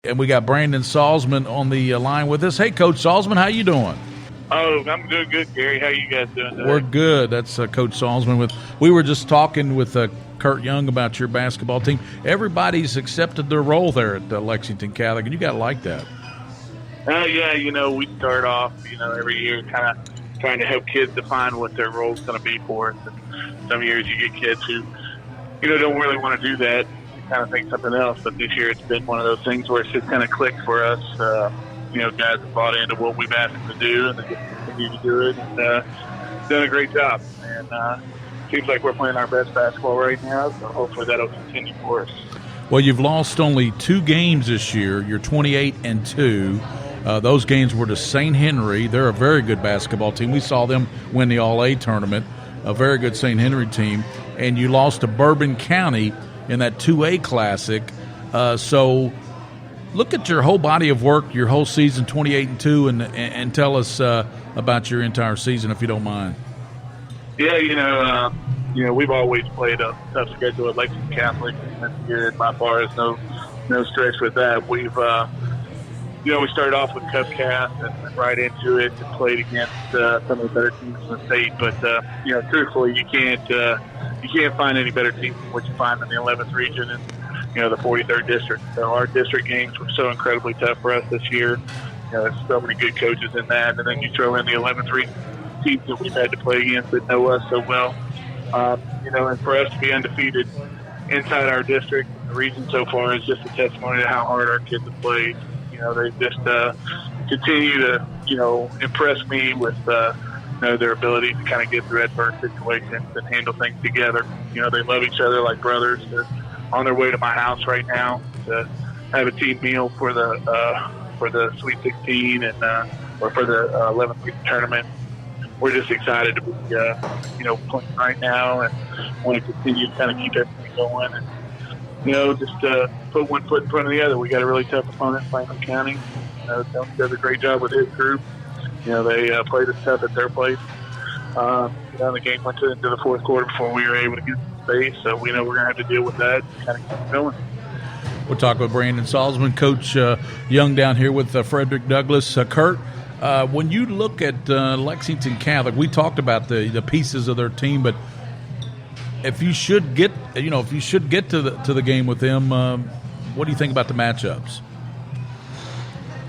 And we got Brandon Salsman on the line with us. Hey, Coach Salsman, how you doing? Oh, I'm doing good, Gary. How you guys doing today? We're good. That's Coach Salsman. We were just talking with Kurt Young about your basketball team. Everybody's accepted their role there at Lexington Catholic, and you got to like that. Yeah, we start off, every year kind of trying to help kids define what their role is going to be for us. And some years you get kids who, don't really want to do that. Kind of think something else, but this year it's been one of those things where it's just kind of clicked for us. Guys have bought into what we've asked them to do, and they continue to do it, and done a great job. And seems like we're playing our best basketball right now, so hopefully that'll continue for us. Well, you've lost only 2 games this year. You're 28-2. Those games were to St. Henry. They're a very good basketball team. We saw them win the All-A tournament, a very good St. Henry team. And you lost to Bourbon County in that 2A Classic. So look at your whole body of work, your whole season, 28-2, and tell us about your entire season, if you don't mind. Yeah, we've always played a tough schedule at Lexington Catholic. This year, by far, is no stretch with that. We've, we started off with Cupcast and went right into it and played against some of the better teams in the state. But, truthfully, you can't find any better teams than what you find in the 11th region and, the 43rd district. So our district games were so incredibly tough for us this year. There's so many good coaches in that. And then you throw in the 11th region teams that we've had to play against that know us so well. And for us to be undefeated inside our district, the region so far is just a testimony to how hard our kids have played. They just continue to, impress me with, their ability to kind of get through adverse situations and handle things together. They love each other like brothers. They're on their way to my house right now to have a team meal for the Sweet 16 and or for the 11th week tournament. We're just excited to be, playing right now and want to continue to kind of keep everything going and, just put one foot in front of the other. We got a really tough opponent, Franklin County. Tony does a great job with his group. They played us tough at their place. The game went into the fourth quarter before we were able to get some space, so we know we're going to have to deal with that and kind of keep going. We'll talk with Brandon Salsman, Coach Young down here with Frederick Douglass. Kurt, when you look at Lexington Catholic, we talked about the pieces of their team, but if you should get to the game with them, what do you think about the matchups?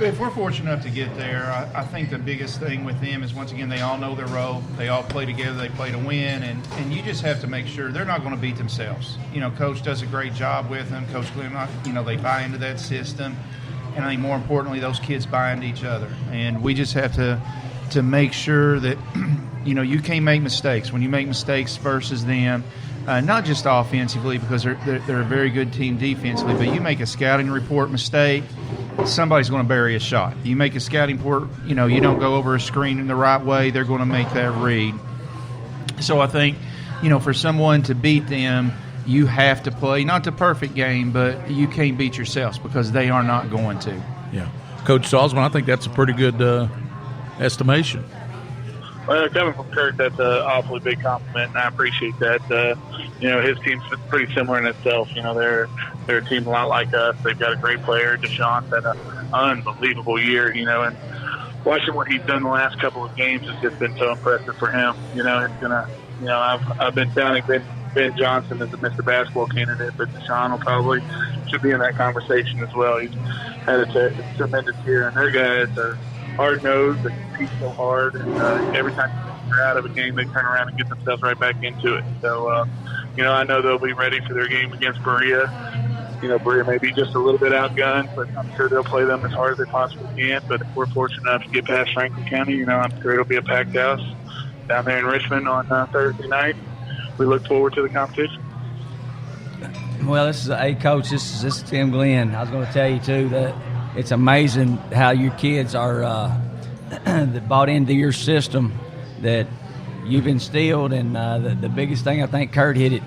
If we're fortunate enough to get there, I think the biggest thing with them is, once again, they all know their role. They all play together. They play to win, and you just have to make sure they're not going to beat themselves. Coach does a great job with them. Coach Glenn, they buy into that system, and I think more importantly, those kids buy into each other. And we just have to make sure that you can't make mistakes. When you make mistakes versus them, not just offensively, because they're a very good team defensively, but you make a scouting report mistake, somebody's going to bury a shot. You make a scouting report, you don't go over a screen in the right way, they're going to make that read. So I think, for someone to beat them, you have to play, not the perfect game, but you can't beat yourselves because they are not going to. Yeah. Coach Salsman, I think that's a pretty good estimation. Well, coming from Kurt, that's an awfully big compliment, and I appreciate that. His team's pretty similar in itself. They're a team a lot like us. They've got a great player. Deshaun's had an unbelievable year, and watching what he's done the last couple of games has just been so impressive for him. I've been sounding Ben Johnson as a Mr. Basketball candidate, but Deshaun will probably should be in that conversation as well. He's had a tremendous year, and their guys are hard-nosed. They compete so hard, and every time they're out of a game, they turn around and get themselves right back into it. So, I know they'll be ready for their game against Berea. Berea may be just a little bit outgunned, but I'm sure they'll play them as hard as they possibly can. But if we're fortunate enough to get past Franklin County, I'm sure it'll be a packed house down there in Richmond on Thursday night. We look forward to the competition. Well, Coach, this is Tim Glenn. I was going to tell you, too, that it's amazing how your kids are that bought into your system that you've instilled. And the biggest thing, I think Kurt hit it,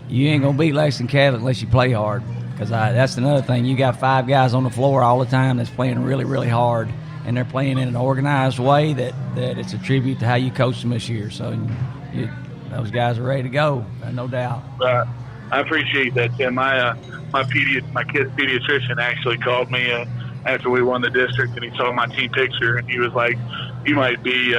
you ain't going to beat Lexington Catholic unless you play hard. Because that's another thing. You got 5 guys on the floor all the time that's playing really, really hard. And they're playing in an organized way that it's a tribute to how you coached them this year. So those guys are ready to go, no doubt. I appreciate that, Tim. My kid's pediatrician actually called me after we won the district, and he saw my team picture, and he was like, "You might be."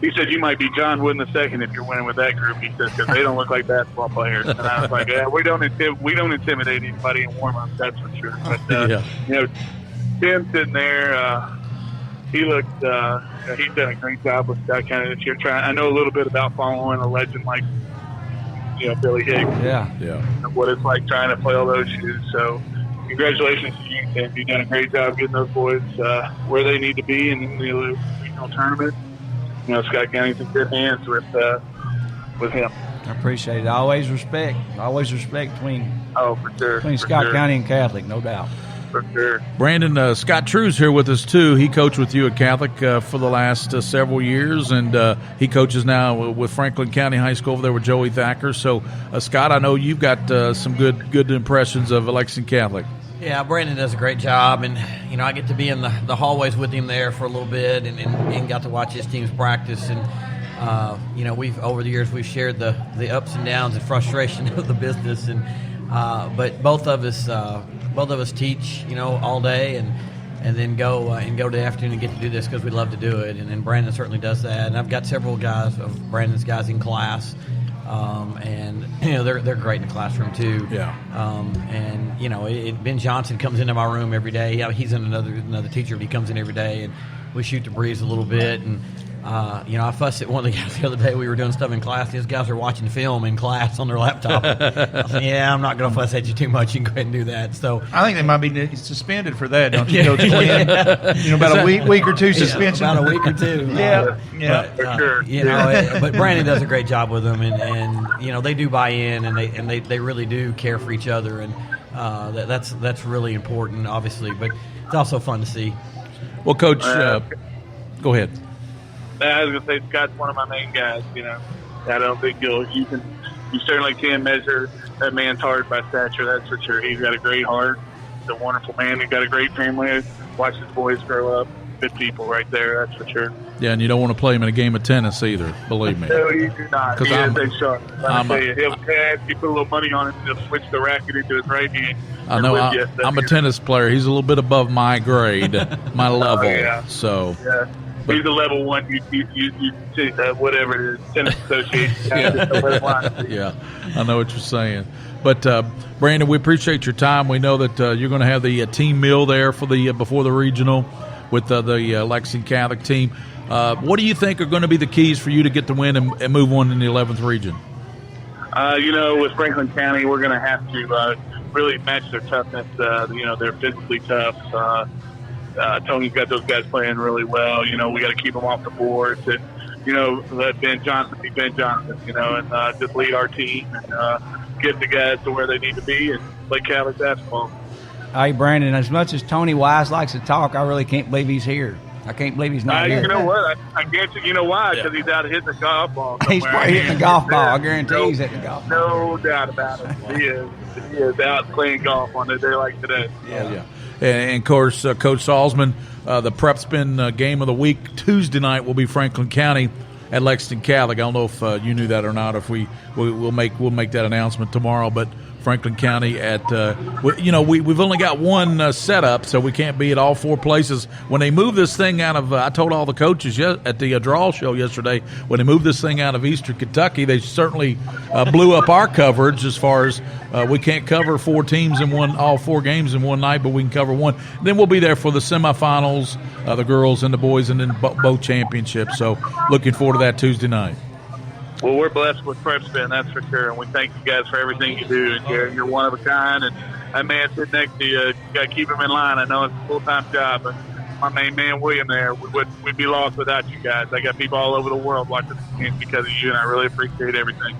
He said, "You might be John Wooden II if you're winning with that group." He said, "Because they don't look like basketball players." And I was like, "Yeah, we don't intimidate anybody in warm-ups, that's for sure." But Tim sitting there, he looked. He's done a great job with Scott County this year. I know a little bit about following a legend like Billy Higgs. Yeah. And what it's like trying to play all those shoes. So, congratulations to you, Tim. You've done a great job getting those boys where they need to be in the regional tournament. Scott County's in good hands with him. I appreciate it. Always respect between For sure. between Scott County and Catholic, no doubt. For sure. Brandon, Scott True's here with us, too. He coached with you at Catholic for the last several years, and he coaches now with Franklin County High School over there with Joey Thacker. So, Scott, I know you've got some good impressions of Lexington Catholic. Yeah, Brandon does a great job, and I get to be in the hallways with him there for a little bit, and got to watch his teams practice. And we've over the years we've shared the ups and downs and frustration of the business, and but both of us teach all day, and then go to the afternoon and get to do this because we love to do it. And Brandon certainly does that. And I've got several of Brandon's guys in class. And they're great in the classroom too. Yeah. Ben Johnson comes into my room every day. He's another teacher, but he comes in every day, and we shoot the breeze a little bit. And I fussed at one of the guys the other day. We were doing stuff in class. These guys are watching film in class on their laptop. I said, "Yeah, I'm not going to fuss at you too much. You can go ahead and do that." So I think they might be suspended for that, don't you, Coach Glenn? About a week or two suspension. About a week or two. Yeah. For sure. But Brandon does a great job with them, and they do buy in, and they really do care for each other, and that's really important, obviously. But it's also fun to see. Well, Coach, go ahead. I was going to say Scott's one of my main guys. I don't think you certainly can measure that man's heart by stature. That's for sure. He's got a great heart. He's a wonderful man. He's got a great family. Watch his boys grow up. Good people right there. That's for sure. Yeah, and you don't want to play him in a game of tennis either. Believe me. No, you do not. He is a shark. I'm tell you, he'll ask you put a little money on it and he'll switch the racket into his right hand. I know. I'm a tennis player. He's a little bit above my grade, my level. Yeah. So. Yeah. But he's a level one. You whatever it is, tennis association. Yeah, I know what you're saying. But Brandon, we appreciate your time. We know that you're going to have the team meal there for the before the regional with the Lexington Catholic team. What do you think are going to be the keys for you to get the win and move on in the 11th region? With Franklin County, we're going to have to really match their toughness. They're physically tough. Tony's got those guys playing really well. We got to keep them off the boards and, let Ben Johnson be Ben Johnson, and just lead our team and get the guys to where they need to be and play Catholic basketball. Hey, Brandon, as much as Tony Wise likes to talk, I really can't believe he's here. I can't believe he's not here. You know what? I guarantee you know why? Because he's out hitting the golf ball somewhere. He's probably hitting the golf ball. I guarantee he's hitting the golf ball. No doubt about it. He is out playing golf on a day like today. Yeah. And of course, Coach Salsman, the PrepSpin game of the week Tuesday night will be Franklin County at Lexington Catholic. I don't know if you knew that or not. If we'll make that announcement tomorrow, but Franklin County at we've only got one setup, so we can't be at all four places. When they move this thing out of, I told all the coaches at the draw show yesterday, when they moved this thing out of Eastern Kentucky, they certainly blew up our coverage as far as we can't cover four teams in all four games in one night, but we can cover one. Then we'll be there for the semifinals, the girls and the boys, and then both championships. So looking forward to that Tuesday night. Well, we're blessed with PrepSpin, that's for sure, and we thank you guys for everything you do. And you're one of a kind, and that man sitting next to you, you got to keep him in line. I know it's a full-time job, but my main man William there, we'd be lost without you guys. I got people all over the world watching this game because of you, and I really appreciate everything.